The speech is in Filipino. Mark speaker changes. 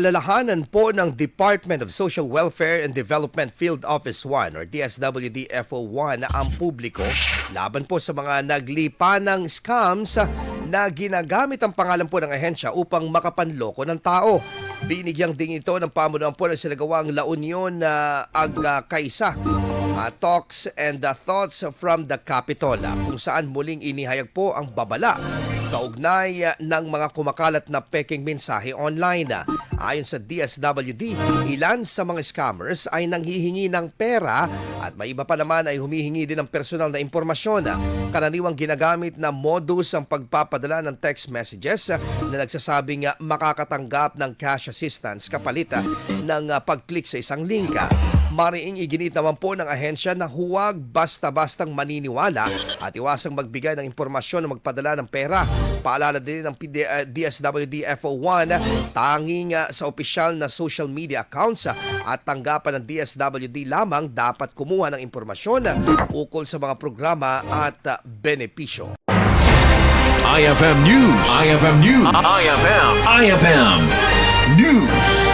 Speaker 1: Alalahanan po ng Department of Social Welfare and Development Field Office 1 or DSWD-FO1 ang publiko laban po sa mga naglipa ng scams na ginagamit ang pangalan po ng ahensya upang makapanloko ng tao. Binigyang din ito ng pamunuan po ng sinagawang La Union na Agkaisa. Talks and Thoughts from the Capitol kung saan muling inihayag po ang babala kaugnay ng mga kumakalat na peking mensahe online. Ayon sa DSWD, ilan sa mga scammers ay nanghihingi ng pera at may iba pa naman ay humihingi din ng personal na impormasyon. Karaniwang ginagamit na modus ang pagpapadala ng text messages na nagsasabing makakatanggap ng cash assistance kapalit ng pag-click sa isang link. Mariing iginit naman po ng ahensya na huwag basta-bastang maniniwala at iwasang magbigay ng impormasyon o magpadala ng pera. Paalala din ng DSWD-FO1, tanging sa opisyal na social media accounts at tanggapan ng DSWD lamang dapat kumuha ng impormasyon ukol sa mga programa at benepisyo.
Speaker 2: IFM News. IFM News. IFM News.